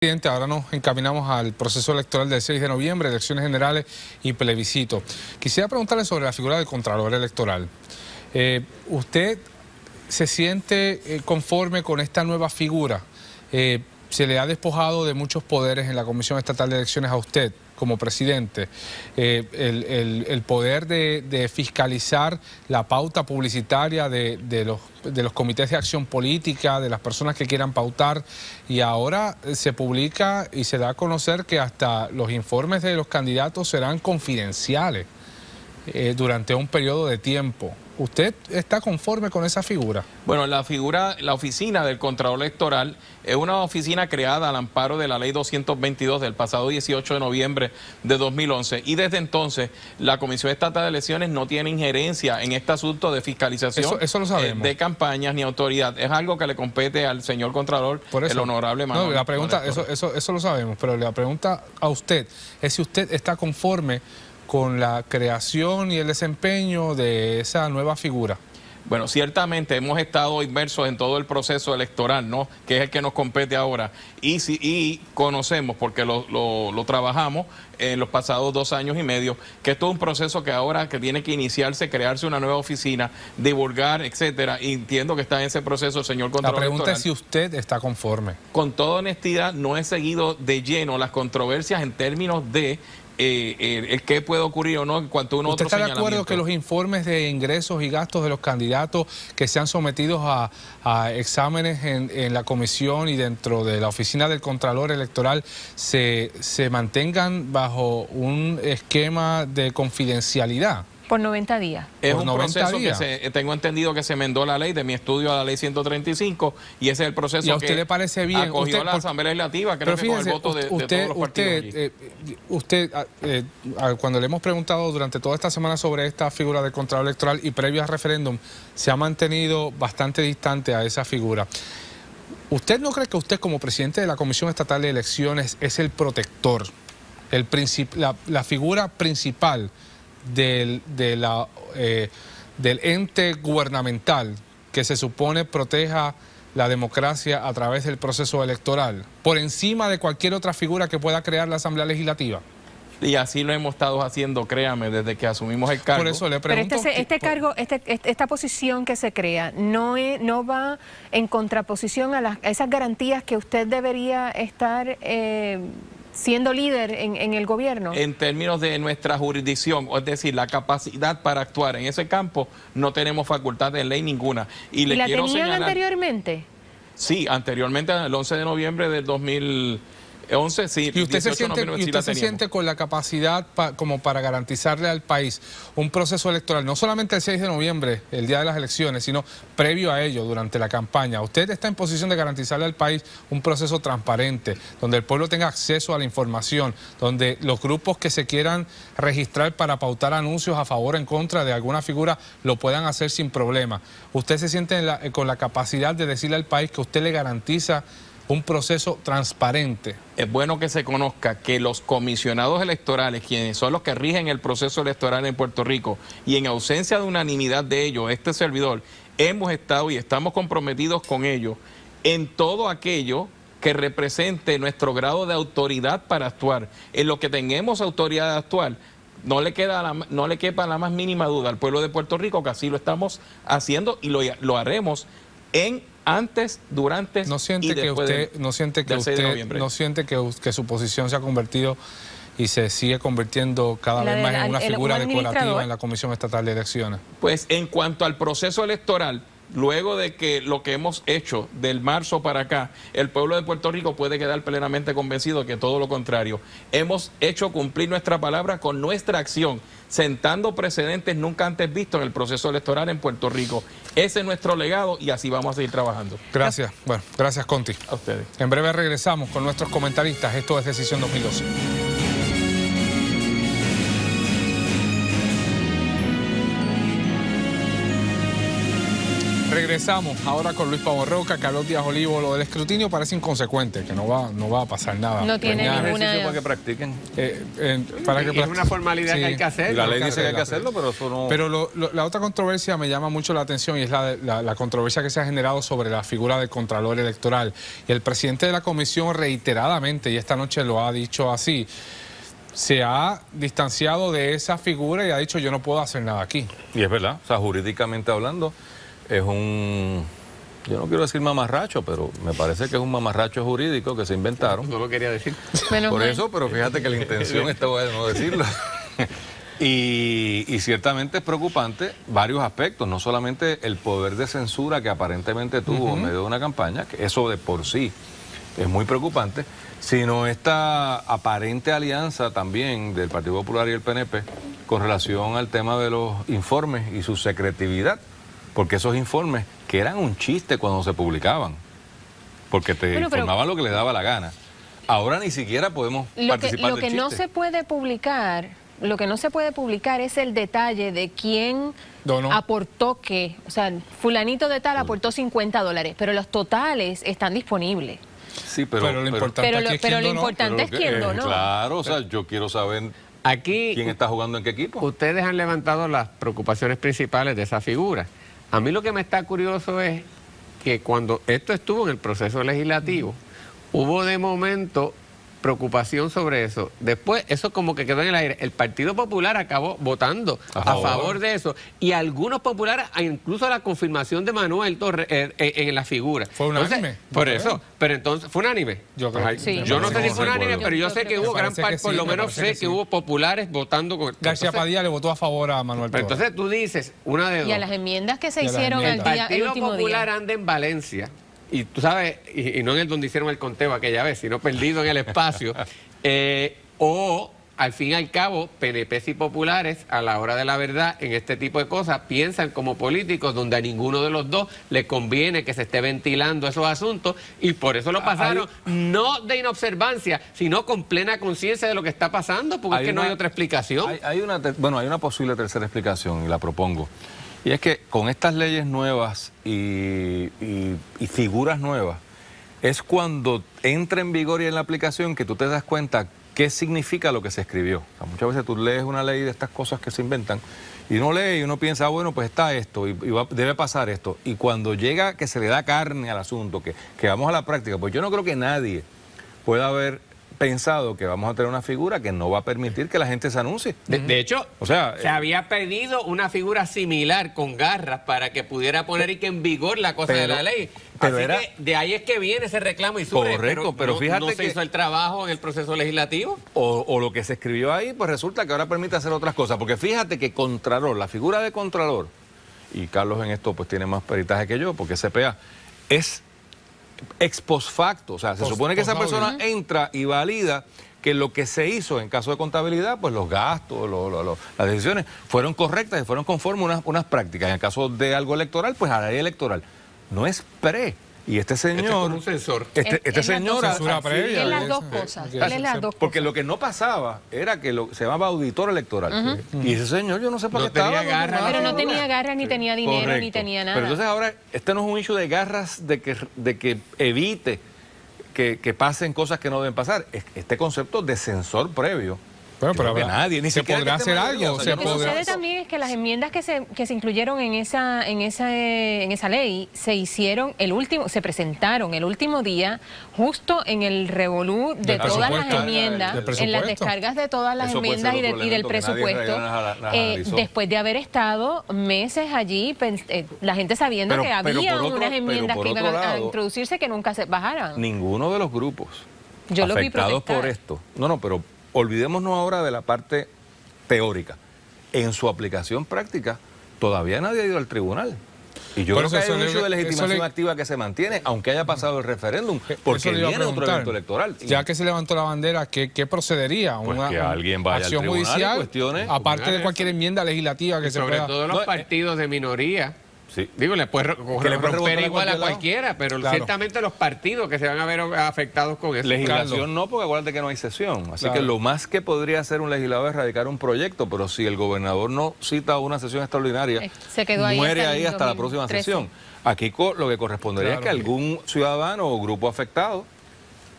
Ahora nos encaminamos al proceso electoral del 6 de noviembre, elecciones generales y plebiscito. Quisiera preguntarle sobre la figura del Contralor Electoral. ¿Usted se siente conforme con esta nueva figura? Se le ha despojado de muchos poderes en la Comisión Estatal de Elecciones a usted como presidente, el poder de fiscalizar la pauta publicitaria de los comités de acción política, de las personas que quieran pautar, y ahora se publica y se da a conocer que hasta los informes de los candidatos serán confidenciales durante un periodo de tiempo. ¿Usted está conforme con esa figura? Bueno, la oficina del Contralor Electoral es una oficina creada al amparo de la Ley 222 del pasado 18 de noviembre de 2011, y desde entonces la Comisión Estatal de Elecciones no tiene injerencia en este asunto de fiscalización eso lo sabemos. De campañas ni autoridad. Es algo que le compete al señor Contralor, el honorable Manuel. No, la pregunta, eso lo sabemos, pero la pregunta a usted es si usted está conforme con la creación y el desempeño de esa nueva figura. Bueno, ciertamente hemos estado inmersos en todo el proceso electoral, ¿no?, que es el que nos compete ahora, y conocemos, porque lo trabajamos en los pasados 2 años y medio, que esto es un proceso que ahora que tiene que iniciarse, crearse una nueva oficina, divulgar, etcétera, y entiendo que está en ese proceso el señor Contralor Electoral. La pregunta es si usted está conforme. Con toda honestidad, no he seguido de lleno las controversias en términos de el qué puede ocurrir o no en cuanto a un otro señalamiento. ¿Usted está de acuerdo que los informes de ingresos y gastos de los candidatos que sean sometidos a exámenes en la comisión y dentro de la oficina del Contralor Electoral se mantengan bajo un esquema de confidencialidad? Por 90 días. Es un proceso que tengo entendido que se enmendó la ley de mi estudio a la ley 135, y ese es el proceso. ¿Y a usted le parece bien? Acogió la Asamblea Legislativa, creo que con el voto de todos los partidos. Cuando le hemos preguntado durante toda esta semana sobre esta figura del Contralor Electoral y previo al referéndum, se ha mantenido bastante distante a esa figura. ¿Usted no cree que usted como presidente de la Comisión Estatal de Elecciones es el protector, la figura principal del ente gubernamental que se supone proteja la democracia a través del proceso electoral, por encima de cualquier otra figura que pueda crear la Asamblea Legislativa? Y así lo hemos estado haciendo, créame, desde que asumimos el cargo. Por eso le pregunto. Pero esta posición que se crea no va en contraposición a esas garantías que usted debería estar siendo líder en el gobierno. En términos de nuestra jurisdicción, es decir, la capacidad para actuar en ese campo, no tenemos facultad de ley ninguna. ¿Y la tenían anteriormente? Sí, anteriormente, el 11 de noviembre del 2011, sí. ¿Y usted se siente con la capacidad como para garantizarle al país un proceso electoral, no solamente el 6 de noviembre, el día de las elecciones, sino previo a ello, durante la campaña? ¿Usted está en posición de garantizarle al país un proceso transparente, donde el pueblo tenga acceso a la información, donde los grupos que se quieran registrar para pautar anuncios a favor o en contra de alguna figura lo puedan hacer sin problema? ¿Usted se siente con la capacidad de decirle al país que usted le garantiza un proceso transparente? Es bueno que se conozca que los comisionados electorales, quienes son los que rigen el proceso electoral en Puerto Rico, y en ausencia de unanimidad de ellos, este servidor, hemos estado y estamos comprometidos con ellos en todo aquello que represente nuestro grado de autoridad para actuar. En lo que tengamos autoridad de actuar, no le quepa la más mínima duda al pueblo de Puerto Rico que así lo estamos haciendo, y lo haremos antes, durante y después ¿No siente que su posición se ha convertido y se sigue convirtiendo cada vez más en una figura decorativa en la Comisión Estatal de Elecciones? Pues en cuanto al proceso electoral, luego de que lo que hemos hecho del marzo para acá, el pueblo de Puerto Rico puede quedar plenamente convencido de que todo lo contrario. Hemos hecho cumplir nuestra palabra con nuestra acción, sentando precedentes nunca antes vistos en el proceso electoral en Puerto Rico. Ese es nuestro legado y así vamos a seguir trabajando. Gracias. Bueno, gracias, Conti. A ustedes. En breve regresamos con nuestros comentaristas. Esto es Decisión 2012. Regresamos ahora con Luis Pavón Roca, Carlos Díaz Olivo. Lo del escrutinio parece inconsecuente, que no va a pasar nada. No tiene ninguna... para que practiquen. Es una formalidad que hay que hacer. Y la ley dice que hay que hacerlo, pero eso no... Pero la otra controversia me llama mucho la atención y es la controversia que se ha generado sobre la figura del Contralor Electoral. Y el presidente de la comisión reiteradamente, y esta noche lo ha dicho así, se ha distanciado de esa figura y ha dicho yo no puedo hacer nada aquí. Y es verdad, o sea, jurídicamente hablando, es un... Yo no quiero decir mamarracho, pero me parece que es un mamarracho jurídico que se inventaron. No lo quería decir. Por eso, pero fíjate que la intención estaba de no decirlo. Y ciertamente es preocupante varios aspectos, no solamente el poder de censura que aparentemente tuvo en medio de una campaña, que eso de por sí es muy preocupante, sino esta aparente alianza también del Partido Popular y el PNP con relación al tema de los informes y su secretividad, porque esos informes que eran un chiste cuando se publicaban, porque te informaban lo que les daba la gana, ahora ni siquiera podemos participar del chiste. Lo que no se puede publicar es el detalle de quién aportó qué, o sea, fulanito de tal aportó $50, pero los totales están disponibles. Sí, pero lo importante es quién donó. Claro, o sea, yo quiero saber quién está jugando en qué equipo. Ustedes han levantado las preocupaciones principales de esa figura. A mí lo que me está curioso es que cuando esto estuvo en el proceso legislativo, hubo de momento preocupación sobre eso. Después, eso como que quedó en el aire. El Partido Popular acabó votando a favor de eso. Y algunos populares, incluso la confirmación de Manuel Torres en la figura. ¿Fue unánime? Por eso. Pero entonces, ¿fue unánime? Yo creo. Sí. Yo no sé si fue unánime, pero yo sé que hubo gran parte, por lo menos sé que hubo populares votando con... García Padilla le votó a favor a Manuel Torres. Pero entonces tú dices, una de dos. Y a las enmiendas que se hicieron El el Partido último Popular día. anda en Valencia, y tú sabes, y no en el donde hicieron el conteo aquella vez, sino perdido en el espacio, o al fin y al cabo, PNPs y populares, a la hora de la verdad, en este tipo de cosas, piensan como políticos donde a ninguno de los dos le conviene que se esté ventilando esos asuntos, y por eso lo pasaron, no de inobservancia, sino con plena conciencia de lo que está pasando, porque es que no hay otra explicación. Hay una posible tercera explicación, y la propongo. Y es que con estas leyes nuevas y figuras nuevas, es cuando entra en vigor y en la aplicación que tú te das cuenta qué significa lo que se escribió. O sea, muchas veces tú lees una ley de estas cosas que se inventan y uno lee y uno piensa, bueno, pues está esto y debe pasar esto. Y cuando llega que se le da carne al asunto, que vamos a la práctica, pues yo no creo que nadie pueda haber pensado que vamos a tener una figura que no va a permitir que la gente se anuncie. De hecho, o sea, se había pedido una figura similar con garras para que pudiera poner y que en vigor la cosa de la ley. Así que de ahí es que viene ese reclamo y surge. Correcto, pero fíjate no se hizo el trabajo en el proceso legislativo. O lo que se escribió ahí, pues resulta que ahora permite hacer otras cosas. Porque fíjate que Contralor, la figura de Contralor, y Carlos en esto pues tiene más peritaje que yo, porque CPA, es ex post facto, o sea, se supone que esa persona entra y valida que lo que se hizo en caso de contabilidad, pues los gastos, las decisiones fueron correctas y fueron conformes unas prácticas. En el caso de algo electoral, pues a la ley electoral. No es pre. Y este señor... Es como un censor. Este señor... Censura previa. Es las dos cosas. Porque lo que no pasaba era que se llamaba auditor electoral. Y ese señor, yo no sé para qué estaba. Pero no tenía garras, ni tenía dinero, ni tenía nada. Pero entonces ahora, este no es un issue de garras de que evite que pasen cosas que no deben pasar. Este concepto de censor previo. Bueno, pero que nadie, ni se siquiera podrá hacer algo. Lo que sucede también es que las enmiendas que se incluyeron en esa ley se presentaron el último día, justo en el revolú de todas las enmiendas, en las descargas de todas las enmiendas y del presupuesto, después de haber estado meses allí, la gente sabiendo que había unas enmiendas que iban a introducirse que nunca se bajaran. Ninguno de los grupos afectados por esto. Pero olvidémonos ahora de la parte teórica. En su aplicación práctica, todavía nadie ha ido al tribunal. Y yo creo que hay un hecho de legitimación activa que se mantiene, aunque haya pasado el referéndum, porque viene otro evento electoral. Ya que se levantó la bandera, ¿qué procedería? Pues que alguien vaya acción al tribunal judicial, y cuestione. aparte de cualquier enmienda legislativa que se pueda... Sobre todo los partidos de minoría. Sí. Digo, le puede romper igual a cualquiera, pero claro, ciertamente los partidos que se van a ver afectados con eso. Legislación no, porque acuérdate que no hay sesión. Así claro, que lo más que podría hacer un legislador es radicar un proyecto, pero si el gobernador no cita una sesión extraordinaria, se quedó ahí muere hasta ahí hasta la próxima 2013. sesión. Aquí lo que correspondería claro, es que algún ciudadano o grupo afectado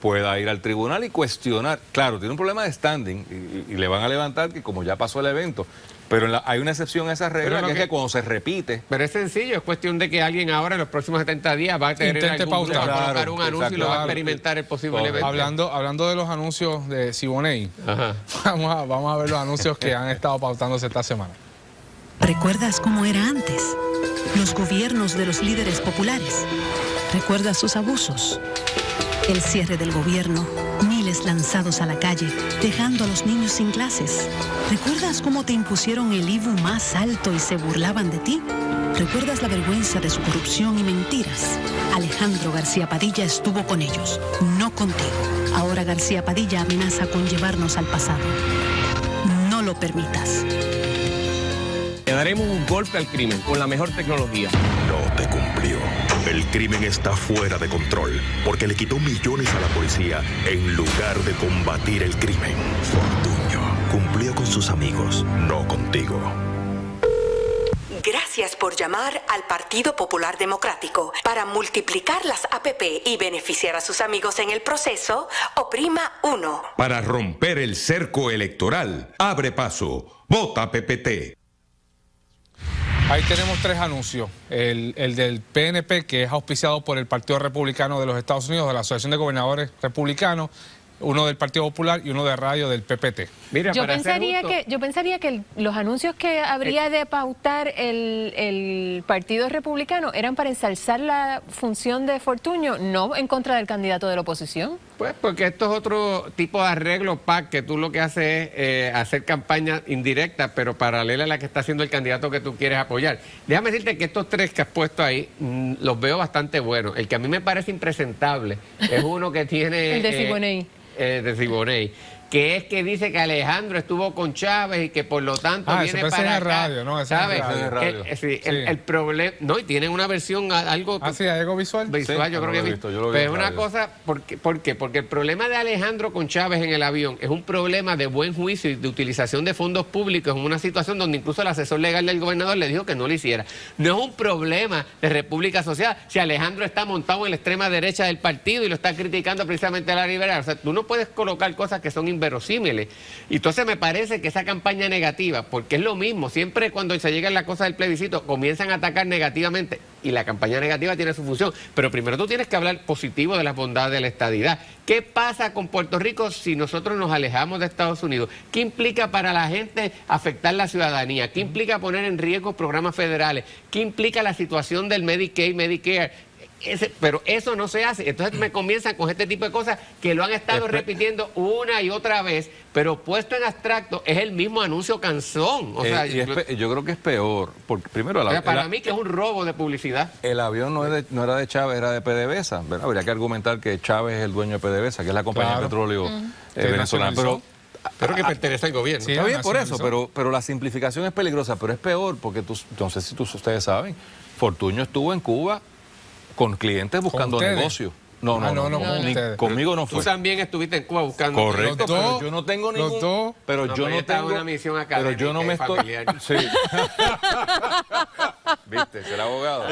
pueda ir al tribunal y cuestionar. Claro, tiene un problema de standing y le van a levantar que como ya pasó el evento, pero hay una excepción a esa regla, que es que cuando se repite... Pero es sencillo, es cuestión de que alguien ahora en los próximos 70 días va a tener intente algún grupo, pautar. va a colocar un Claro, anuncio y lo va a claro, experimentar el posible evento. hablando de los anuncios de Siboney, Ajá. vamos a ver los anuncios que han estado pautándose esta semana. ¿Recuerdas cómo era antes? Los gobiernos de los líderes populares. ¿Recuerdas sus abusos? El cierre del gobierno, miles lanzados a la calle, dejando a los niños sin clases. ¿Recuerdas cómo te impusieron el IVU más alto y se burlaban de ti? ¿Recuerdas la vergüenza de su corrupción y mentiras? Alejandro García Padilla estuvo con ellos, no contigo. Ahora García Padilla amenaza con llevarnos al pasado. No lo permitas. Le daremos un golpe al crimen con la mejor tecnología. No te cumplió. El crimen está fuera de control porque le quitó millones a la policía en lugar de combatir el crimen. Fortuño cumplió con sus amigos, no contigo. Gracias por llamar al Partido Popular Democrático. Para multiplicar las APP y beneficiar a sus amigos en el proceso, oprima 1. Para romper el cerco electoral, abre paso. Vota PPT. Ahí tenemos 3 anuncios. El del PNP, que es auspiciado por el Partido Republicano de los Estados Unidos, de la Asociación de Gobernadores Republicanos, uno del Partido Popular y uno de radio del PPT. Mira, Yo pensaría que los anuncios que habría de pautar el Partido Republicano eran para ensalzar la función de Fortuño, no en contra del candidato de la oposición. Pues porque esto es otro tipo de arreglo, PAC, que tú lo que haces es hacer campaña indirecta, pero paralela a la que está haciendo el candidato que tú quieres apoyar. Déjame decirte que estos 3 que has puesto ahí, los veo bastante buenos. El que a mí me parece impresentable es uno que tiene... El de Siboney. De Siboney, que es que dice que Alejandro estuvo con Chávez y que por lo tanto viene ese para en acá, radio, ¿no? Ese ¿sabes? en radio. El problema, no, y tienen una versión algo sí, algo visual. visual, yo creo que visto, yo lo vi pero es en una radio. cosa, ¿por qué? Porque el problema de Alejandro con Chávez en el avión es un problema de buen juicio y de utilización de fondos públicos en una situación donde incluso el asesor legal del gobernador le dijo que no lo hiciera. No es un problema de República Social si Alejandro está montado en la extrema derecha del partido y lo está criticando precisamente a la liberal. O sea, tú no puedes colocar cosas que son inverosímiles. Y entonces me parece que esa campaña negativa, porque es lo mismo, siempre cuando se llega a la cosa del plebiscito comienzan a atacar negativamente y la campaña negativa tiene su función, pero primero tú tienes que hablar positivo de las bondades de la estadidad. ¿Qué pasa con Puerto Rico si nosotros nos alejamos de Estados Unidos? ¿Qué implica para la gente afectar la ciudadanía? ¿Qué implica poner en riesgo programas federales? ¿Qué implica la situación del Medicaid, Medicare? Pero eso no se hace. Entonces me comienzan con este tipo de cosas que lo han estado repitiendo una y otra vez, pero puesto en abstracto es el mismo anuncio canzón. O sea, yo creo que es peor, porque primero... para mí que es un robo de publicidad. El avión no era de Chávez, era de PDVSA, ¿verdad? Habría que argumentar que Chávez es el dueño de PDVSA, que es la compañía de petróleo venezolana. Pero que pertenece al gobierno. Sí, está bien por eso, pero la simplificación es peligrosa, pero es peor porque no sé si ustedes saben, Fortuño estuvo en Cuba con clientes buscando negocio. No, conmigo no fue. Tú también estuviste en Cuba buscando. Correcto, pero yo no tengo ningún... Pero yo no tengo una misión académica. Pero yo no me estoy... Sí. ¿Viste? Ser abogado.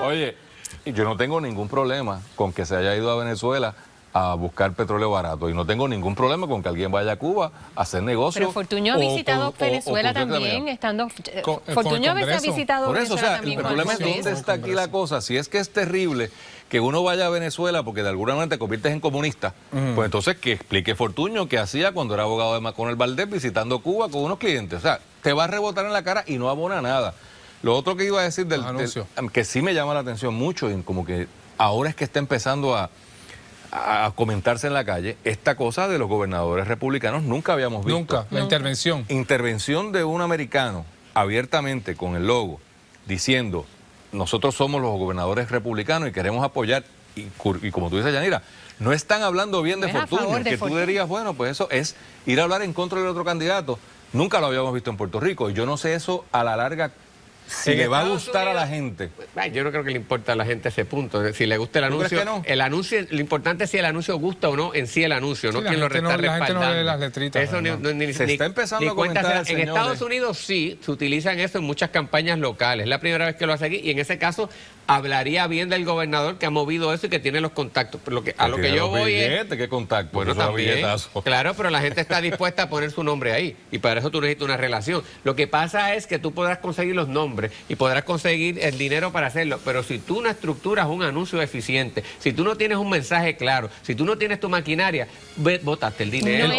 Oye, yo no tengo ningún problema con que se haya ido a Venezuela a buscar petróleo barato. Y no tengo ningún problema con que alguien vaya a Cuba a hacer negocios. Pero Fortuño ha visitado Venezuela también, estando... Fortuño a veces ha visitado Venezuela también. El problema es dónde está aquí la cosa. Si es que es terrible que uno vaya a Venezuela porque de alguna manera te conviertes en comunista, pues entonces que explique Fortuño qué hacía cuando era abogado de Maconel Valdés visitando Cuba con unos clientes. O sea, te va a rebotar en la cara y no abona nada. Lo otro que iba a decir que sí me llama la atención mucho y como que ahora es que está empezando a comentarse en la calle, esta cosa de los gobernadores republicanos nunca habíamos visto. Nunca, la intervención. Intervención de un americano abiertamente con el logo, diciendo, nosotros somos los gobernadores republicanos y queremos apoyar, y como tú dices, Yanira, no están hablando bien de Fortuño, que tú dirías, bueno, pues eso es ir a hablar en contra del otro candidato. Nunca lo habíamos visto en Puerto Rico, y yo no sé eso a la larga si le va a gustar a la gente. Yo no creo que le importa a la gente ese punto. Si le gusta el anuncio, crees que no? el anuncio, lo importante es si el anuncio gusta o no en sí el anuncio, no quien lo está respaldando. La gente no lee las letritas. Eso se está empezando a comentar, en Estados Unidos sí se utilizan eso en muchas campañas locales. Es la primera vez que lo hace aquí y en ese caso hablaría bien del gobernador que ha movido eso y que tiene los contactos. Pero a lo que yo voy es... ¿Qué contacto? Bueno, también, claro, pero la gente está dispuesta a poner su nombre ahí y para eso tú necesitas una relación. Lo que pasa es que tú podrás conseguir los nombres y podrás conseguir el dinero para hacerlo, pero si tú no estructuras un anuncio eficiente, si tú no tienes un mensaje claro, si tú no tienes tu maquinaria, botaste el dinero. ¿No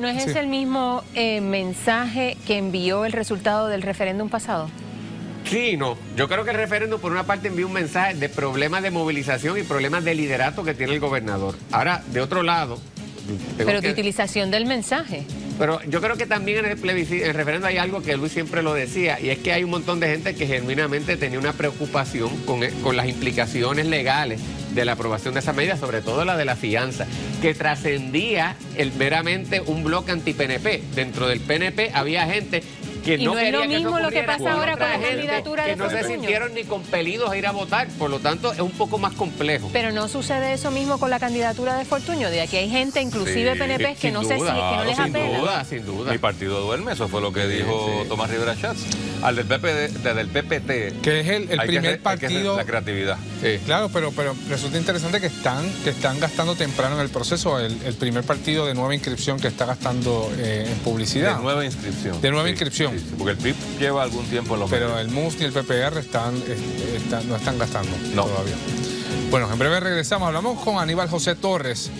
es el mismo mensaje que envió el resultado del referéndum pasado? Sí, no. Yo creo que el referéndum por una parte envía un mensaje de problemas de movilización y problemas de liderato que tiene el gobernador. Ahora, de otro lado... Pero de utilización del mensaje. Pero yo creo que también en el referéndum hay algo que Luis siempre lo decía, y es que hay un montón de gente que genuinamente tenía una preocupación con las implicaciones legales de la aprobación de esa medida, sobre todo la de la fianza, que trascendía meramente un bloque anti-PNP. Dentro del PNP había gente que y no quería es lo mismo lo que pasa ahora con la candidatura de Fortuño. Que no se sintieron ni compelidos a ir a votar, por lo tanto es un poco más complejo. Pero no sucede eso mismo con la candidatura de Fortuño, de aquí hay gente, inclusive PNP, que no les apela. Sin duda. Mi partido duerme, eso fue lo que dijo Tomás Rivera Schatz. Al del PPT. Que es el primer partido. La creatividad. Sí. Claro, pero resulta interesante que están gastando temprano en el proceso, el primer partido de nueva inscripción que está gastando en publicidad. De nueva inscripción. De nueva inscripción. Sí, porque el PRI lleva algún tiempo en los medios. Pero el MUS y el PPR no están gastando todavía. Bueno, en breve regresamos. Hablamos con Aníbal José Torres,